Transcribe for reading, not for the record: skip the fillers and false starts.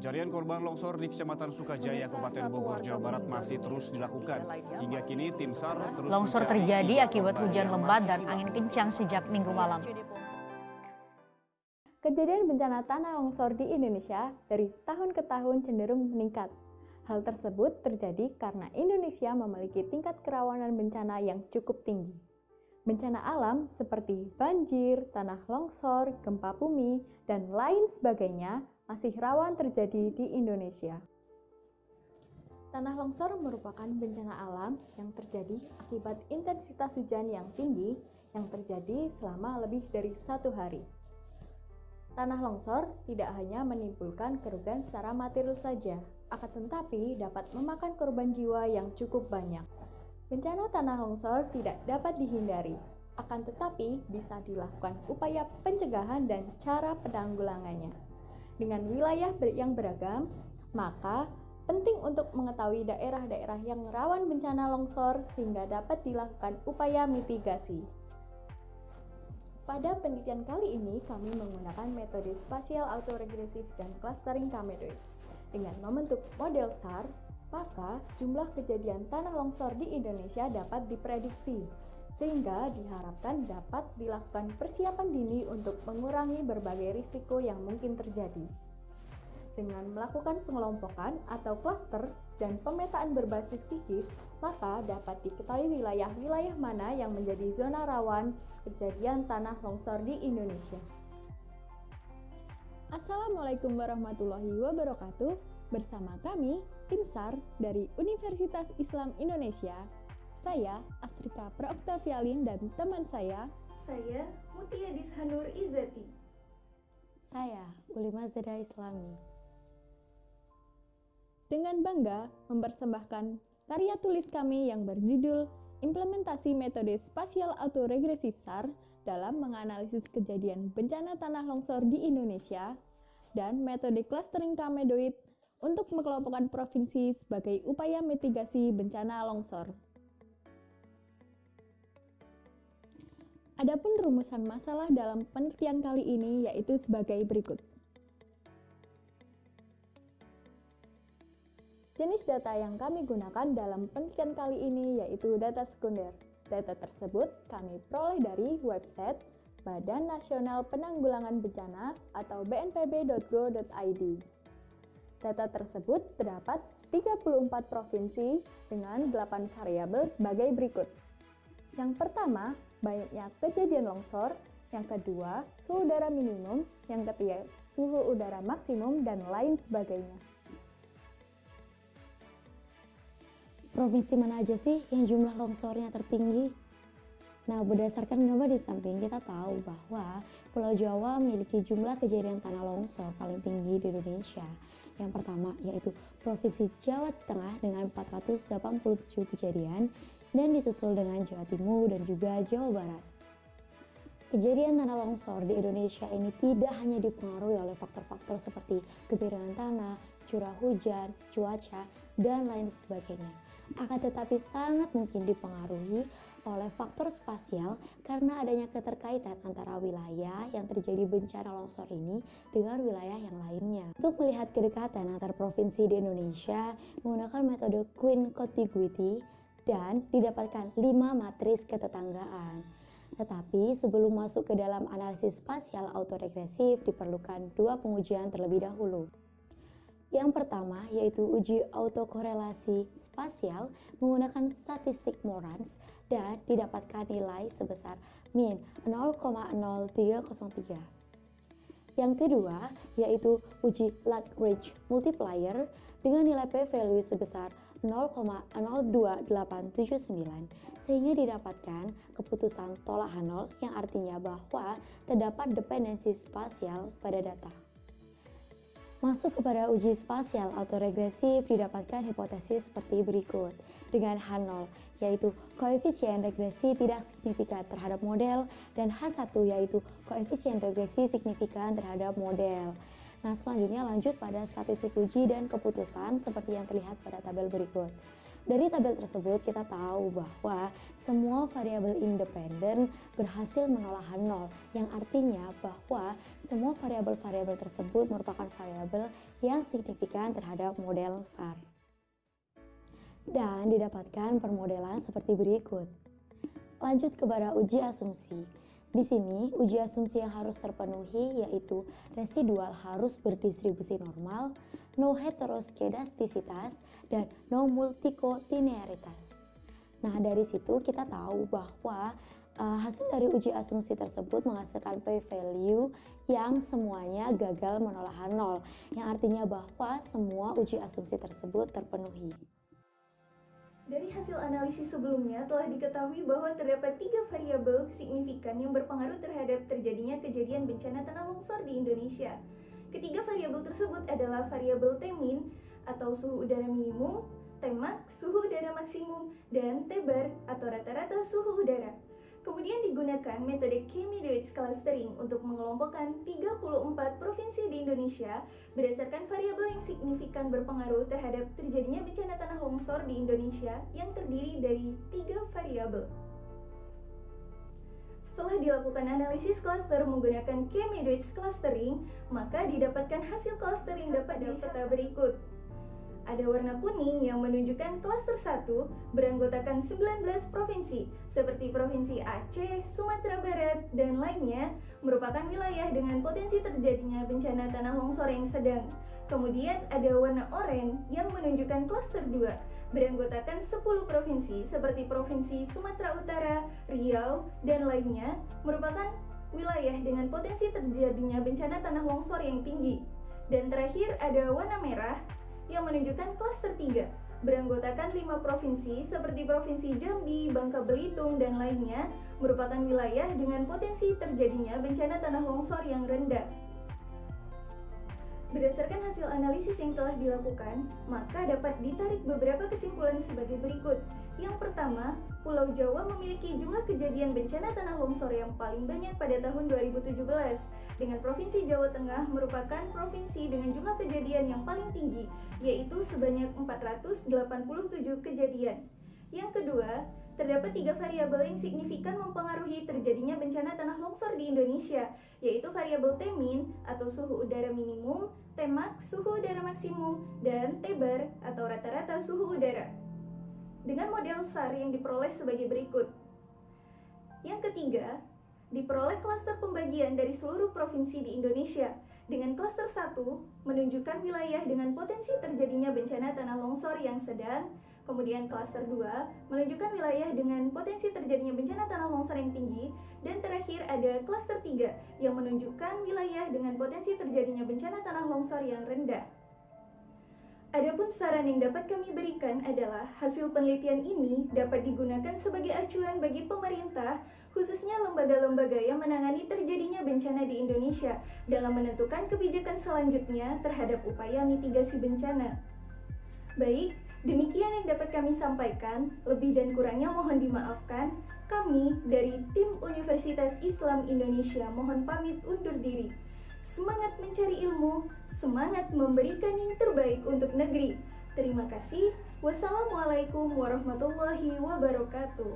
Pencarian korban longsor di Kecamatan Sukajaya, Kabupaten Bogor, Jawa Barat masih terus dilakukan. Hingga kini tim SAR terus longsor terjadi akibat hujan lebat dan angin kencang sejak Minggu malam. Kejadian bencana tanah longsor di Indonesia dari tahun ke tahun cenderung meningkat. Hal tersebut terjadi karena Indonesia memiliki tingkat kerawanan bencana yang cukup tinggi. Bencana alam seperti banjir, tanah longsor, gempa bumi, dan lain sebagainya masih rawan terjadi di Indonesia. Tanah longsor merupakan bencana alam yang terjadi akibat intensitas hujan yang tinggi yang terjadi selama lebih dari 1 hari. Tanah longsor tidak hanya menimbulkan kerugian secara material saja, akan tetapi dapat memakan korban jiwa yang cukup banyak. Bencana tanah longsor tidak dapat dihindari, akan tetapi bisa dilakukan upaya pencegahan dan cara penanggulangannya. Dengan wilayah yang beragam, maka penting untuk mengetahui daerah-daerah yang rawan bencana longsor sehingga dapat dilakukan upaya mitigasi. Pada penelitian kali ini, kami menggunakan metode spasial autoregresif dan clustering kamedoid. Dengan membentuk model SAR, maka jumlah kejadian tanah longsor di Indonesia dapat diprediksi, sehingga diharapkan dapat dilakukan persiapan dini untuk mengurangi berbagai risiko yang mungkin terjadi. Dengan melakukan pengelompokan atau klaster dan pemetaan berbasis kikis, maka dapat diketahui wilayah-wilayah mana yang menjadi zona rawan kejadian tanah longsor di Indonesia. Assalamualaikum warahmatullahi wabarakatuh. Bersama kami, tim SAR dari Universitas Islam Indonesia. Saya Astrika Praoktavialin dan teman saya Mutia Dishanur Izati. Saya Ulima Zeda Islami. Dengan bangga mempersembahkan karya tulis kami yang berjudul Implementasi Metode Spasial Autoregresif SAR dalam menganalisis kejadian bencana tanah longsor di Indonesia dan metode clustering kamedoid untuk mengelompokkan provinsi sebagai upaya mitigasi bencana longsor. Adapun rumusan masalah dalam penelitian kali ini yaitu sebagai berikut. Jenis data yang kami gunakan dalam penelitian kali ini yaitu data sekunder. Data tersebut kami peroleh dari website Badan Nasional Penanggulangan Bencana atau bnpb.go.id. Data tersebut terdapat 34 provinsi dengan 8 variabel sebagai berikut. Yang pertama, banyaknya kejadian longsor. Yang kedua, suhu udara minimum. Yang ketiga, suhu udara maksimum, dan lain sebagainya. Provinsi mana aja sih yang jumlah longsornya tertinggi? Nah, berdasarkan gambar di samping, kita tahu bahwa Pulau Jawa memiliki jumlah kejadian tanah longsor paling tinggi di Indonesia. Yang pertama yaitu Provinsi Jawa Tengah dengan 487 kejadian, dan disusul dengan Jawa Timur dan juga Jawa Barat. Kejadian tanah longsor di Indonesia ini tidak hanya dipengaruhi oleh faktor-faktor seperti kemiringan tanah, curah hujan, cuaca, dan lain sebagainya. Akan tetapi sangat mungkin dipengaruhi oleh faktor spasial karena adanya keterkaitan antara wilayah yang terjadi bencana longsor ini dengan wilayah yang lainnya. Untuk melihat kedekatan antar provinsi di Indonesia menggunakan metode Queen Contiguity dan didapatkan 5 matris ketetanggaan. Tetapi sebelum masuk ke dalam analisis spasial autoregresif diperlukan 2 pengujian terlebih dahulu. Yang pertama yaitu uji autokorelasi spasial menggunakan statistik Morans dan didapatkan nilai sebesar min 0,0303. Yang kedua yaitu uji Lagrange multiplier dengan nilai p-value sebesar 0,02879 sehingga didapatkan keputusan tolak Hanol yang artinya bahwa terdapat dependensi spasial pada data. Masuk kepada uji spasial autoregresif didapatkan hipotesis seperti berikut dengan H0 yaitu koefisien regresi tidak signifikan terhadap model dan H1 yaitu koefisien regresi signifikan terhadap model. Nah, selanjutnya lanjut pada statistik uji dan keputusan seperti yang terlihat pada tabel berikut. Dari tabel tersebut kita tahu bahwa semua variabel independen berhasil menolak nol, yang artinya bahwa semua variabel-variabel tersebut merupakan variabel yang signifikan terhadap model SAR. Dan didapatkan permodelan seperti berikut. Lanjut kepada uji asumsi. Di sini uji asumsi yang harus terpenuhi yaitu residual harus berdistribusi normal, no heteroskedastisitas, dan no multikolinearitas. Nah, dari situ kita tahu bahwa hasil dari uji asumsi tersebut menghasilkan p-value yang semuanya gagal menolak nol, yang artinya bahwa semua uji asumsi tersebut terpenuhi. Dari hasil analisis sebelumnya telah diketahui bahwa terdapat 3 variabel signifikan yang berpengaruh terhadap terjadinya kejadian bencana tanah longsor di Indonesia. Ketiga variabel tersebut adalah variabel T-min atau suhu udara minimum, Tmax suhu udara maksimum, dan T-bar atau rata-rata suhu udara. Kemudian digunakan metode Chemie-Deutsch clustering untuk mengelompokkan 34 provinsi di Indonesia berdasarkan variabel yang signifikan berpengaruh terhadap terjadinya bencana tanah longsor di Indonesia yang terdiri dari 3 variabel. Setelah dilakukan analisis klaster menggunakan Chemie-Deutsch clustering, maka didapatkan hasil klaster yang dapat dilihat peta berikut. Ada warna kuning yang menunjukkan klaster 1 beranggotakan 19 provinsi seperti Provinsi Aceh, Sumatera Barat, dan lainnya merupakan wilayah dengan potensi terjadinya bencana tanah longsor yang sedang. Kemudian ada warna oranye yang menunjukkan klaster 2 beranggotakan 10 provinsi seperti Provinsi Sumatera Utara, Riau, dan lainnya merupakan wilayah dengan potensi terjadinya bencana tanah longsor yang tinggi. Dan terakhir ada warna merah yang menunjukkan klaster 3 beranggotakan 5 provinsi seperti Provinsi Jambi, Bangka Belitung, dan lainnya merupakan wilayah dengan potensi terjadinya bencana tanah longsor yang rendah. Berdasarkan hasil analisis yang telah dilakukan, maka dapat ditarik beberapa kesimpulan sebagai berikut. Yang pertama, Pulau Jawa memiliki jumlah kejadian bencana tanah longsor yang paling banyak pada tahun 2017, dengan Provinsi Jawa Tengah merupakan provinsi dengan jumlah kejadian yang paling tinggi, yaitu sebanyak 487 kejadian. Yang kedua, terdapat 3 variabel yang signifikan mempengaruhi terjadinya bencana tanah longsor di Indonesia, yaitu variabel T-min atau suhu udara minimum, Tmax suhu udara maksimum, dan T-bar atau rata-rata suhu udara. Dengan model SAR yang diperoleh sebagai berikut. Yang ketiga, diperoleh klaster pembagian dari seluruh provinsi di Indonesia, dengan klaster 1 menunjukkan wilayah dengan potensi terjadinya bencana tanah longsor yang sedang, kemudian klaster 2 menunjukkan wilayah dengan potensi terjadinya bencana tanah longsor yang tinggi, dan terakhir ada klaster 3 yang menunjukkan wilayah dengan potensi terjadinya bencana tanah longsor yang rendah. Adapun saran yang dapat kami berikan adalah hasil penelitian ini dapat digunakan sebagai acuan bagi pemerintah, khususnya lembaga-lembaga yang menangani terjadinya bencana di Indonesia dalam menentukan kebijakan selanjutnya terhadap upaya mitigasi bencana. Baik, demikian yang dapat kami sampaikan, lebih dan kurangnya mohon dimaafkan. Kami dari tim Universitas Islam Indonesia mohon pamit undur diri. Semangat mencari ilmu, semangat memberikan yang terbaik untuk negeri. Terima kasih. Wassalamualaikum warahmatullahi wabarakatuh.